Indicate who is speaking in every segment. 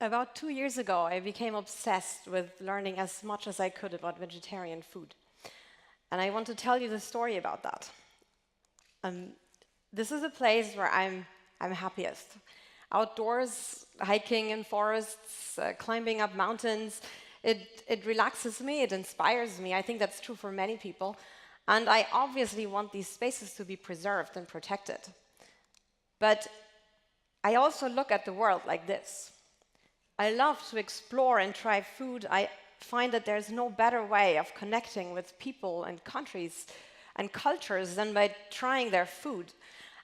Speaker 1: About 2 years ago, I became obsessed with learning as much as I could about vegetarian food. And I want to tell you the story about that. This is a place where I'm happiest. Outdoors, hiking in forests, climbing up mountains, it relaxes me, it inspires me. I think that's true for many people. And I obviously want these spaces to be preserved and protected. But I also look at the world like this. I love to explore and try food. I find that there's no better way of connecting with people and countries and cultures than by trying their food.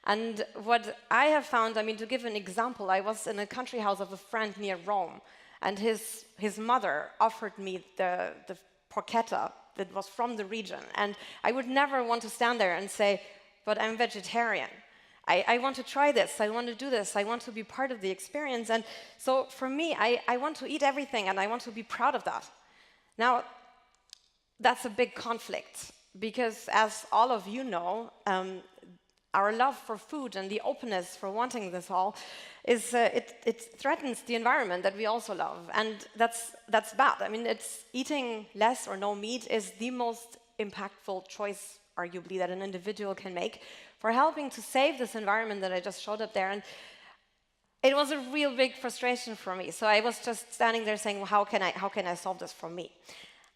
Speaker 1: And what I have found, I mean, to give an example, I was in a country house of a friend near Rome, and his mother offered me the porchetta that was from the region. And I would never want to stand there and say, but I'm vegetarian. I want to try this, I want to do this, I want to be part of the experience. And so for me, I want to eat everything and I want to be proud of that. Now, that's a big conflict because as all of you know, our love for food and the openness for wanting this all is, it threatens the environment that we also love. And that's bad. I mean, eating less or no meat is the most impactful choice, arguably, that an individual can make for helping to save this environment that I just showed up there. And it was a real big frustration for me. So I was just standing there saying, well, how can I solve this for me?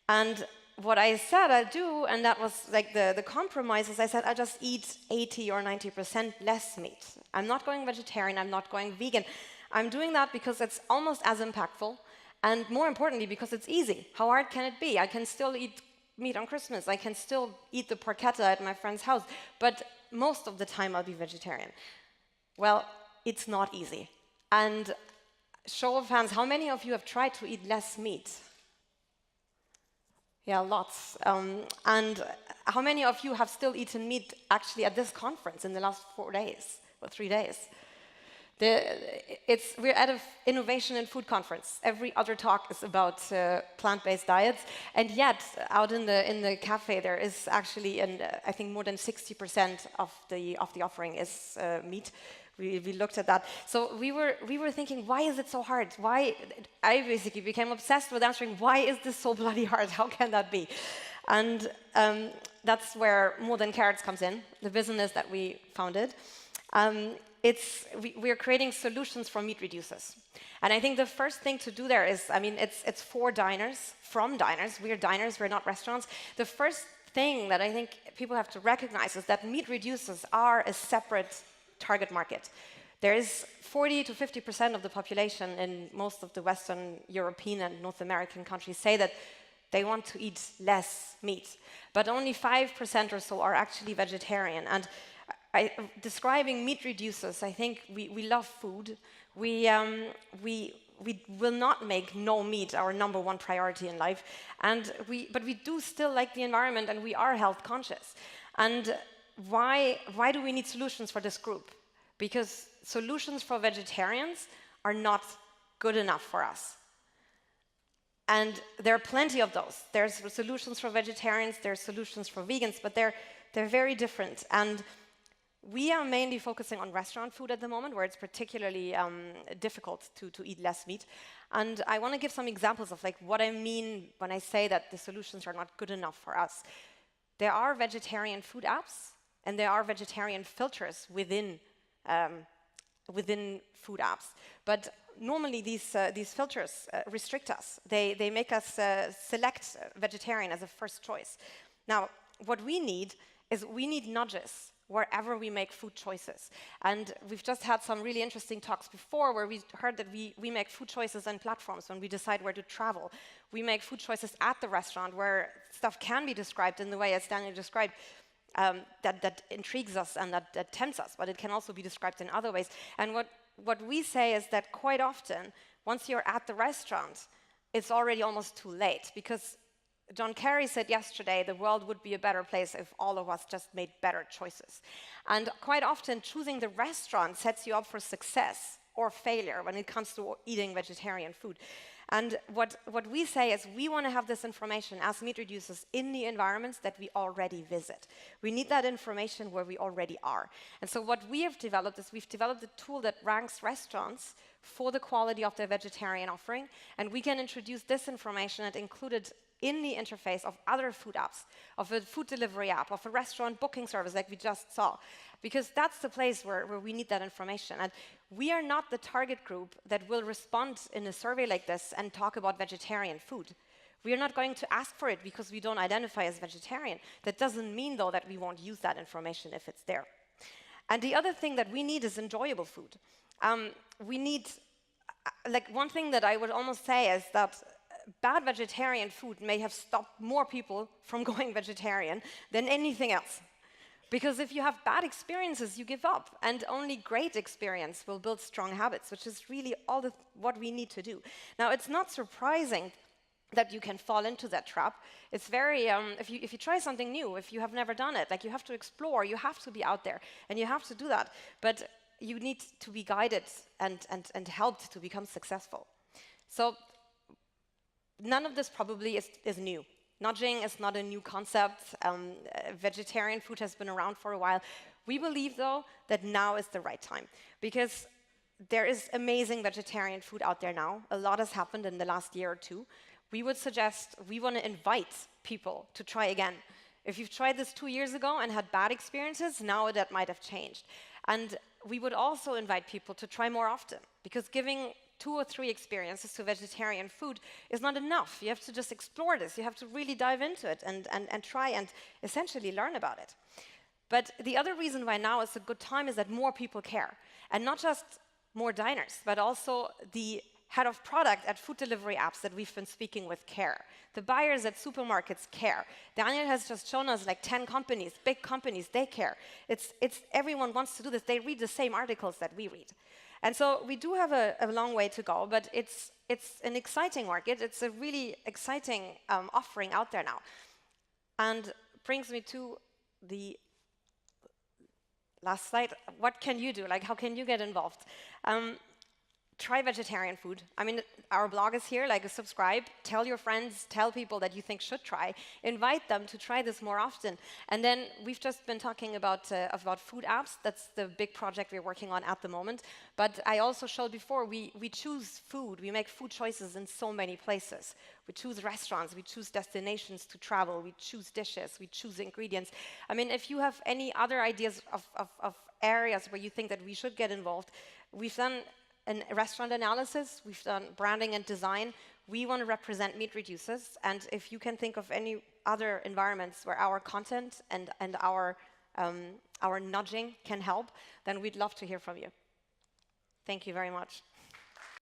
Speaker 1: And what I said I'd do, and that was like the compromise, is I said I just eat 80 or 90% less meat. I'm not going vegetarian, I'm not going vegan. I'm doing that because it's almost as impactful, and more importantly, because it's easy. How hard can it be? I can still eat meat on Christmas, I can still eat the porchetta at my friend's house, but most of the time I'll be vegetarian. Well, it's not easy. And show of hands, how many of you have tried to eat less meat? Yeah, lots. And how many of you have still eaten meat actually at this conference in the last 4 days or 3 days? We're at an innovation in food conference. Every other talk is about plant-based diets, and yet out in the cafe there is actually, I think more than 60% of the offering is meat. We looked at that. So we were thinking, why is it so hard? Why? I basically became obsessed with answering, why is this so bloody hard? How can that be? And that's where More Than Carrots comes in, the business that we founded. We're creating solutions for meat reducers. And I think the first thing to do there is, I mean, it's for diners, from diners. We're diners, we're not restaurants. The first thing that I think people have to recognize is that meat reducers are a separate target market. There is 40 to 50% of the population in most of the Western European and North American countries say that they want to eat less meat, but only 5% or so are actually vegetarian. And describing meat reducers, I think we love food. We will not make no meat our #1 priority in life, but we do still like the environment and we are health conscious. And why do we need solutions for this group? Because solutions for vegetarians are not good enough for us. And there are plenty of those. There's solutions for vegetarians, there's solutions for vegans, but they're very different. And we are mainly focusing on restaurant food at the moment, where it's particularly difficult to eat less meat. And I want to give some examples of like what I mean when I say that the solutions are not good enough for us. There are vegetarian food apps, and there are vegetarian filters within food apps. But normally these filters restrict us. They make us select vegetarian as a first choice. Now, what we need is nudges wherever we make food choices. And we've just had some really interesting talks before where we heard that we make food choices on platforms when we decide where to travel. We make food choices at the restaurant where stuff can be described in the way as Daniel described, that intrigues us and that tempts us, but it can also be described in other ways. And what we say is that quite often, once you're at the restaurant, it's already almost too late, because John Kerry said yesterday the world would be a better place if all of us just made better choices. And quite often, choosing the restaurant sets you up for success or failure when it comes to eating vegetarian food. And what we say is we want to have this information as meat reducers in the environments that we already visit. We need that information where we already are. And so what we have developed is we've developed a tool that ranks restaurants for the quality of their vegetarian offering, and we can introduce this information and include it in the interface of other food apps, of a food delivery app, of a restaurant booking service like we just saw, because that's the place where we need that information. And we are not the target group that will respond in a survey like this and talk about vegetarian food. We are not going to ask for it because we don't identify as vegetarian. That doesn't mean, though, that we won't use that information if it's there. And the other thing that we need is enjoyable food. We need, like, one thing that I would almost say is that bad vegetarian food may have stopped more people from going vegetarian than anything else. Because if you have bad experiences, you give up, and only great experience will build strong habits, which is really all what we need to do. Now, it's not surprising that you can fall into that trap. It's very, if you try something new, if you have never done it, like, you have to explore, you have to be out there, and you have to do that. But you need to be guided and helped to become successful. So none of this probably is new. Nudging is not a new concept. Vegetarian food has been around for a while. We believe, though, that now is the right time, because there is amazing vegetarian food out there now. A lot has happened in the last year or two. We would suggest, we want to invite people to try again. If you've tried this 2 years ago and had bad experiences, now that might have changed. And we would also invite people to try more often, because giving 2 or 3 experiences to vegetarian food is not enough. You have to just explore this. You have to really dive into it and try and essentially learn about it. But the other reason why now is a good time is that more people care. And not just more diners, but also the head of product at food delivery apps that we've been speaking with care. The buyers at supermarkets care. Daniel has just shown us like 10 companies, big companies, they care. It's everyone wants to do this. They read the same articles that we read. And so we do have a long way to go, but it's an exciting market. It's a really exciting offering out there now. And brings me to the last slide. What can you do? Like, how can you get involved? Try vegetarian food. I mean, our blog is here, like, subscribe, tell your friends, tell people that you think should try, invite them to try this more often. And then we've just been talking about food apps. That's the big project we're working on at the moment. But I also showed before, we choose food, we make food choices in so many places. We choose restaurants, we choose destinations to travel, we choose dishes, we choose ingredients. I mean, if you have any other ideas of areas where you think that we should get involved, we've done a restaurant analysis, we've done branding and design. We want to represent meat reducers, and if you can think of any other environments where our content and our nudging can help, then we'd love to hear from you. Thank you very much.